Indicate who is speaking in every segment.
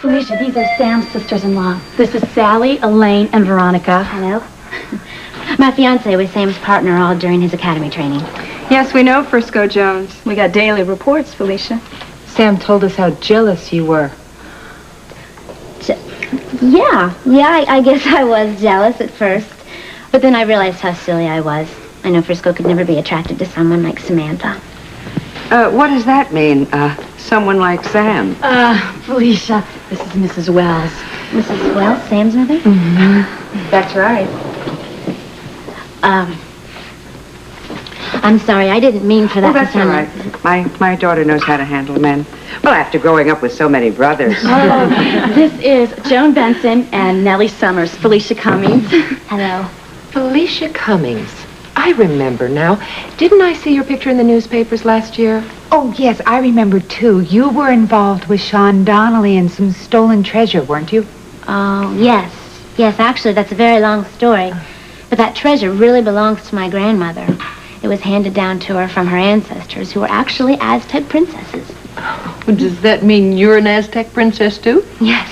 Speaker 1: Felicia, these are Sam's sisters-in-law. This is Sally, Elaine, and Veronica.
Speaker 2: Hello. My fiancé was Sam's partner all during his academy training.
Speaker 3: Yes, we know Frisco Jones.
Speaker 1: We got daily reports, Felicia.
Speaker 4: Sam told us how jealous you were.
Speaker 2: Yeah, I guess I was jealous at first. But then I realized how silly I was. I know Frisco could never be attracted to someone like Samantha.
Speaker 5: What does that mean, someone like Sam?
Speaker 1: Felicia, this is Mrs. Wells.
Speaker 2: Mrs. Wells, Sam's mother?
Speaker 1: Mm-hmm. That's right.
Speaker 2: I'm sorry, I didn't mean for that
Speaker 5: Oh, that's
Speaker 2: to
Speaker 5: all
Speaker 2: sound
Speaker 5: right. My daughter knows how to handle men. Well, after growing up with so many brothers.
Speaker 1: Oh, this is Joan Benson and Nellie Summers. Felicia Cummings.
Speaker 2: Hello.
Speaker 4: Felicia Cummings. I remember now. Didn't I see your picture in the newspapers last year?
Speaker 6: Oh, yes, I remember, too. You were involved with Sean Donnelly and some stolen treasure, weren't you?
Speaker 2: Oh, yes. Yes, actually, that's a very long story. But that treasure really belongs to my grandmother. It was handed down to her from her ancestors, who were actually Aztec princesses.
Speaker 7: Does that mean you're an Aztec princess, too?
Speaker 2: Yes.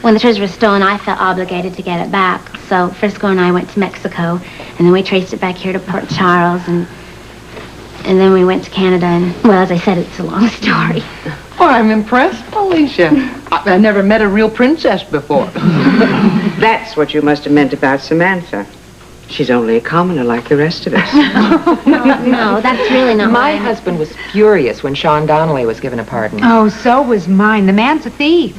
Speaker 2: When the treasure was stolen, I felt obligated to get it back. So Frisco and I went to Mexico, and then we traced it back here to Port Charles, and then we went to Canada, and, well, as I said, it's a long story.
Speaker 7: Oh, I'm impressed, Felicia. I never met a real princess before.
Speaker 5: That's what you must have meant about Samantha. She's only a commoner like the rest of us.
Speaker 2: No, that's really not
Speaker 4: My husband was furious when Sean Donnelly was given a pardon.
Speaker 6: Oh, so was mine. The man's a thief.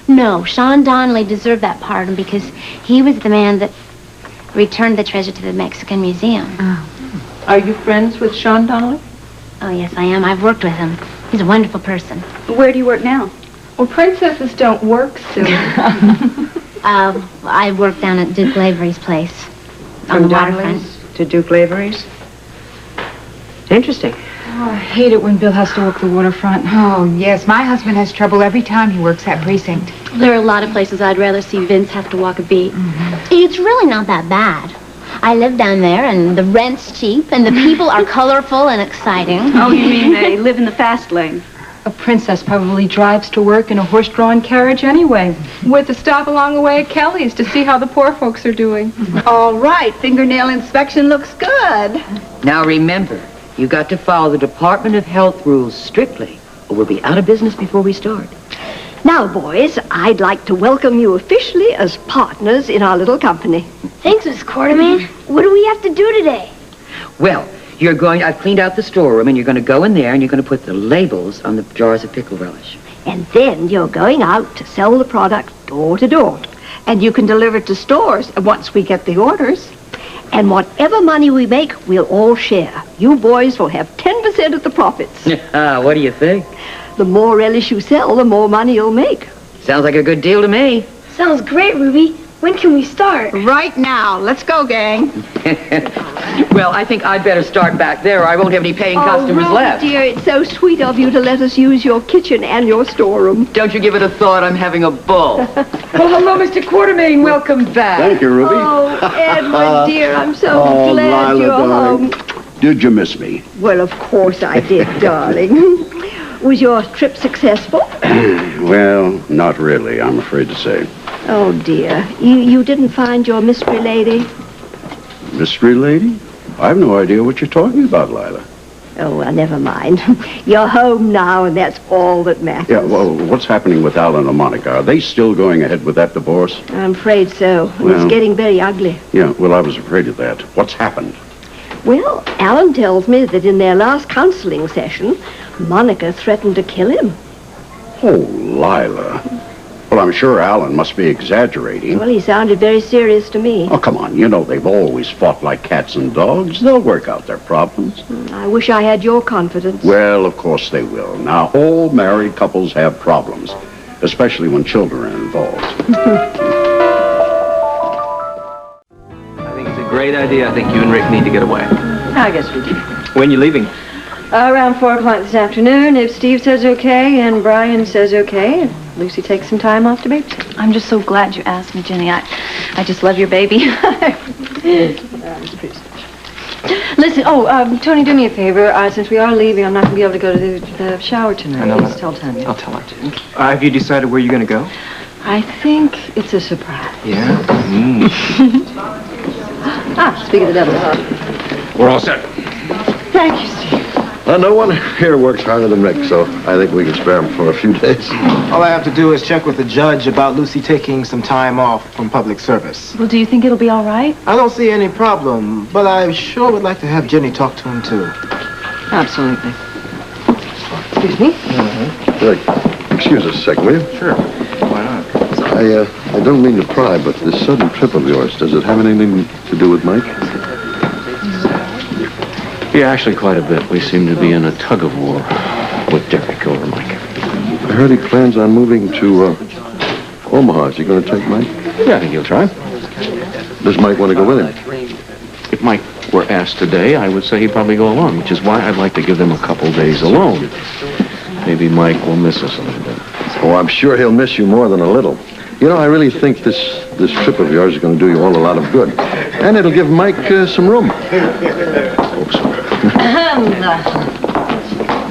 Speaker 2: No, Sean Donnelly deserved that pardon because he was the man that returned the treasure to the Mexican Museum.
Speaker 7: Oh. Are you friends with Sean Donnelly?
Speaker 2: Oh, yes, I am. I've worked with him. He's a wonderful person.
Speaker 1: Where do you work now?
Speaker 3: Well, princesses don't work, Sue.
Speaker 2: I work down at Duke Lavery's place on the
Speaker 5: From
Speaker 2: waterfront.
Speaker 5: Donnelly's to Duke Lavery's? Interesting.
Speaker 6: Oh, I hate it when Bill has to work the waterfront. Oh, yes, my husband has trouble every time he works that precinct.
Speaker 1: There are a lot of places I'd rather see Vince have to walk a beat.
Speaker 2: It's really not that bad. I live down there, and the rent's cheap, and the people are colorful and exciting.
Speaker 1: Oh, you mean they live in the fast lane?
Speaker 4: A princess probably drives to work in a horse-drawn carriage anyway.
Speaker 3: With a stop along the way at Kelly's to see how the poor folks are doing.
Speaker 8: All right, fingernail inspection looks good.
Speaker 9: Now remember, you got to follow the Department of Health rules strictly, or we'll be out of business before we start.
Speaker 8: Now, boys, I'd like to welcome you officially as partners in our little company.
Speaker 2: Thanks, Miss Quartermain. What do we have to do today?
Speaker 9: Well, I've cleaned out the storeroom, and you're going to go in there, and you're going to put the labels on the jars of pickle relish.
Speaker 8: And then you're going out to sell the product door to door. And you can deliver it to stores once we get the orders. And whatever money we make, we'll all share. You boys will have 10% of the profits.
Speaker 9: What do you think?
Speaker 8: The more relish you sell, the more money you'll make.
Speaker 9: Sounds like a good deal to me.
Speaker 2: Sounds great, Ruby. When can we start?
Speaker 8: Right now. Let's go, gang.
Speaker 9: Well, I think I'd better start back there, or I won't have any paying customers
Speaker 8: Ruby,
Speaker 9: left.
Speaker 8: dear, it's so sweet of you to let us use your kitchen and your storeroom.
Speaker 9: Don't you give it a thought. I'm having a ball.
Speaker 7: Well, hello, Mr. Quartermain. Welcome back.
Speaker 10: Thank you, Ruby.
Speaker 8: Oh, Edward, dear, I'm so glad
Speaker 10: Lila,
Speaker 8: you're
Speaker 10: darling.
Speaker 8: home.
Speaker 10: Did you miss me?
Speaker 8: Well, of course I did, darling. Was your trip successful?
Speaker 10: Well, not really, I'm afraid to say.
Speaker 8: Oh, dear. You didn't find your mystery lady?
Speaker 10: Mystery lady? I have no idea what you're talking about, Lila.
Speaker 8: Oh, well, never mind. You're home now, and that's all that matters.
Speaker 10: Yeah, well, what's happening with Alan and Monica? Are they still going ahead with that divorce?
Speaker 8: I'm afraid so.
Speaker 10: Well,
Speaker 8: It's getting very ugly.
Speaker 10: Yeah, well, I was afraid of that. What's happened?
Speaker 8: Well, Alan tells me that in their last counseling session, Monica threatened to kill him.
Speaker 10: Oh, Lila. Well, I'm sure Alan must be exaggerating.
Speaker 8: Well, he sounded very serious to me.
Speaker 10: Oh, come on. You know they've always fought like cats and dogs. They'll work out their problems.
Speaker 8: I wish I had your confidence.
Speaker 10: Well, of course they will. Now, all married couples have problems, especially when children are involved.
Speaker 11: I think it's a great idea. I think you and Rick need to get away.
Speaker 3: I guess we do.
Speaker 11: When you leaving?
Speaker 3: Around 4 o'clock this afternoon, if Steve says okay and Brian says okay, and Lucy takes some time off to babysit.
Speaker 1: I'm just so glad you asked me, Jenny. I just love your baby.
Speaker 3: Listen, Tony, do me a favor. Since we are leaving, I'm not going to be able to go to the shower tonight.
Speaker 11: I know.
Speaker 3: Please tell Tanya.
Speaker 11: I'll tell her. Have you decided where you're going to go?
Speaker 3: I think it's a surprise.
Speaker 11: Yeah?
Speaker 3: Speak of the devil.
Speaker 10: We're all set.
Speaker 3: Thank you, Steve.
Speaker 12: No one here works harder than Rick, so I think we can spare him for a few days.
Speaker 13: All I have to do is check with the judge about Lucy taking some time off from public service.
Speaker 1: Well, do you think it'll be all right?
Speaker 13: I don't see any problem, but I sure would like to have Jenny talk to him, too.
Speaker 3: Absolutely. Excuse me?
Speaker 12: Rick, excuse us a second, will you?
Speaker 11: Sure. Why not?
Speaker 12: I don't mean to pry, but this sudden trip of yours, does it have anything to do with Mike?
Speaker 14: Yeah, actually quite a bit. We seem to be in a tug-of-war with Derek over Mike.
Speaker 12: I heard he plans on moving to Omaha. Is he going to take Mike?
Speaker 14: Yeah, I think he'll try.
Speaker 12: Does Mike want to go with him?
Speaker 14: If Mike were asked today, I would say he'd probably go along, which is why I'd like to give them a couple days alone. Maybe Mike will miss us a little bit.
Speaker 12: Oh, I'm sure he'll miss you more than a little. You know, I really think this trip of yours is going to do you all a lot of good. And it'll give Mike some room. Hope so.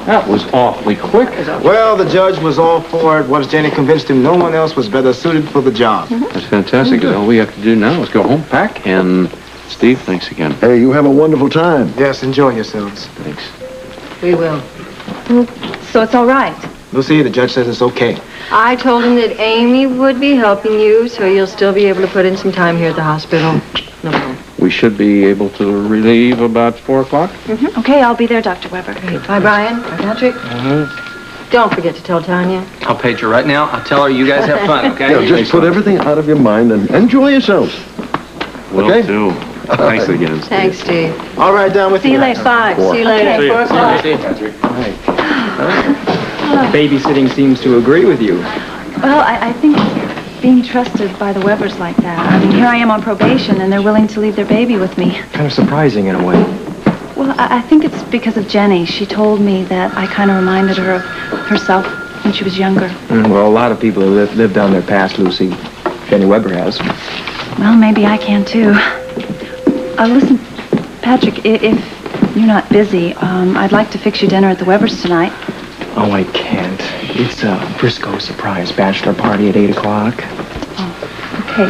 Speaker 14: That was awfully quick.
Speaker 13: Well, the judge was all for it once Jenny convinced him no one else was better suited for the job.
Speaker 14: That's fantastic. All we have to do now is go home, pack, and Steve, thanks again.
Speaker 12: Hey, you have a wonderful time.
Speaker 13: Yes, enjoy yourselves.
Speaker 14: Thanks.
Speaker 3: We will.
Speaker 1: So it's all right.
Speaker 13: Lucy, the judge says it's okay.
Speaker 3: I told him that Amy would be helping you, so you'll still be able to put in some time here at the hospital. No problem.
Speaker 14: We should be able to relieve about 4 o'clock.
Speaker 1: Okay, I'll be there, Dr. Weber.
Speaker 3: Bye, Brian. Bye, Patrick. Don't forget to tell Tanya.
Speaker 11: I'll page her right now. I'll tell her you guys have fun, okay?
Speaker 12: Yeah, just put everything out of your mind and enjoy yourselves.
Speaker 14: Will do. Thanks again, Steve.
Speaker 3: Thanks, Steve.
Speaker 13: All right, down with
Speaker 1: See you later. 5.
Speaker 12: Four.
Speaker 1: See you later.
Speaker 11: See you.
Speaker 1: 4 o'clock.
Speaker 11: Babysitting seems to agree with you.
Speaker 1: Well, I think being trusted by the Webers like that. I mean, here I am on probation, and they're willing to leave their baby with me.
Speaker 11: Kind of surprising in a way.
Speaker 1: Well, I think it's because of Jenny. She told me that I kind of reminded her of herself when she was younger.
Speaker 11: Well, a lot of people have lived down their past, Lucy. Jenny Weber has.
Speaker 1: Well, maybe I can, too. Listen, Patrick, if you're not busy, I'd like to fix you dinner at the Webers tonight.
Speaker 11: Oh, I can't. It's a Frisco surprise bachelor party at 8 o'clock.
Speaker 1: Oh, okay.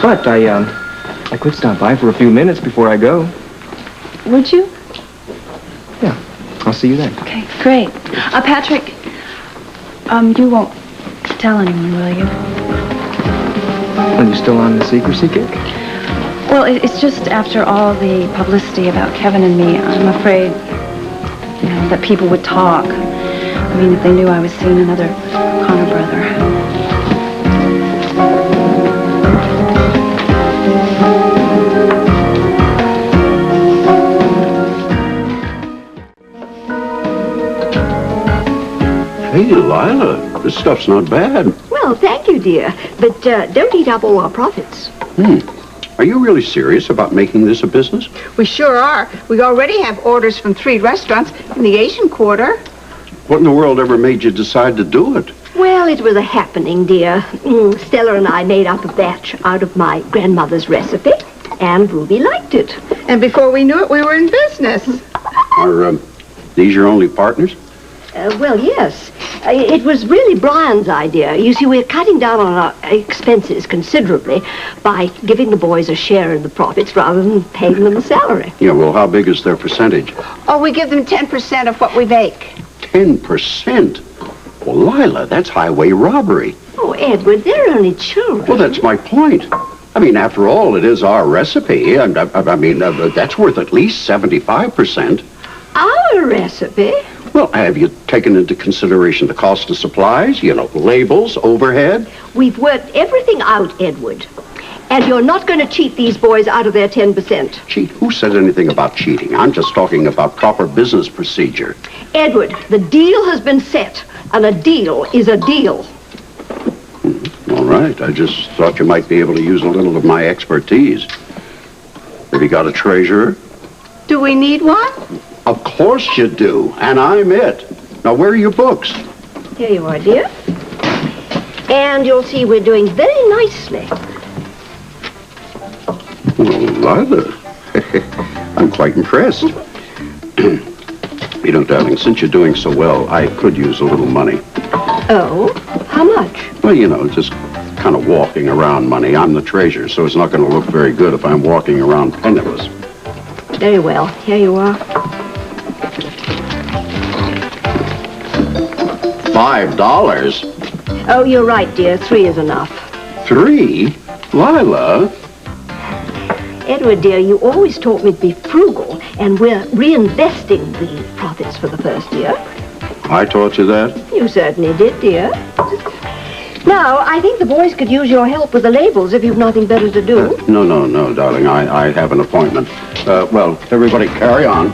Speaker 11: But I could stop by for a few minutes before I go.
Speaker 1: Would you?
Speaker 11: Yeah, I'll see you then.
Speaker 1: Okay, great. Patrick, you won't tell anyone, will you?
Speaker 11: Are you still on the secrecy kick?
Speaker 1: Well, it's just after all the publicity about Kevin and me, I'm afraid, that people would talk. I mean, if they knew I was seeing another Connor brother.
Speaker 10: Hey, Lila, this stuff's not bad.
Speaker 8: Well, thank you, dear. But don't eat up all our profits.
Speaker 10: Are you really serious about making this a business?
Speaker 6: We sure are. We already have orders from 3 restaurants in the Asian Quarter.
Speaker 10: What in the world ever made you decide to do it?
Speaker 8: Well, it was a happening, dear. Stella and I made up a batch out of my grandmother's recipe, and Ruby liked it.
Speaker 6: And before we knew it, we were in business.
Speaker 10: Are these your only partners?
Speaker 8: Well, yes. It was really Brian's idea. You see, we're cutting down on our expenses considerably by giving the boys a share in the profits rather than paying them a salary.
Speaker 10: Yeah, well, how big is their percentage?
Speaker 6: Oh, we give them 10% of what we make.
Speaker 10: 10%? Well, Lila, that's highway robbery.
Speaker 8: Oh, Edward, they're only children.
Speaker 10: Well, that's my point. I mean, after all, it is our recipe, and that's worth at least 75%.
Speaker 8: Our recipe?
Speaker 10: Well, have you taken into consideration the cost of supplies, labels, overhead?
Speaker 8: We've worked everything out, Edward. And you're not going to cheat these boys out of their 10%.
Speaker 10: Cheat? Who said anything about cheating? I'm just talking about proper business procedure.
Speaker 8: Edward, the deal has been set, and a deal is a deal.
Speaker 10: All right. I just thought you might be able to use a little of my expertise. Have you got a treasurer?
Speaker 6: Do we need one?
Speaker 10: Of course you do, and I'm it. Now, where are your books?
Speaker 8: Here you are, dear. And you'll see we're doing very nicely.
Speaker 10: Well, Lila, I'm quite impressed. You know, darling, since you're doing so well, I could use a little money.
Speaker 8: Oh? How much?
Speaker 10: Well, you know, just kind of walking around money. I'm the treasurer, so it's not going to look very good if I'm walking around penniless.
Speaker 8: Very well. Here you are.
Speaker 10: $5?
Speaker 8: Oh, you're right, dear. 3 is enough.
Speaker 10: 3? Lila?
Speaker 8: Edward, dear, you always taught me to be frugal, and we're reinvesting the profits for the first year.
Speaker 10: I taught you that?
Speaker 8: You certainly did, dear. Now, I think the boys could use your help with the labels if you've nothing better to do.
Speaker 10: No, darling. I have an appointment. Well, everybody carry on.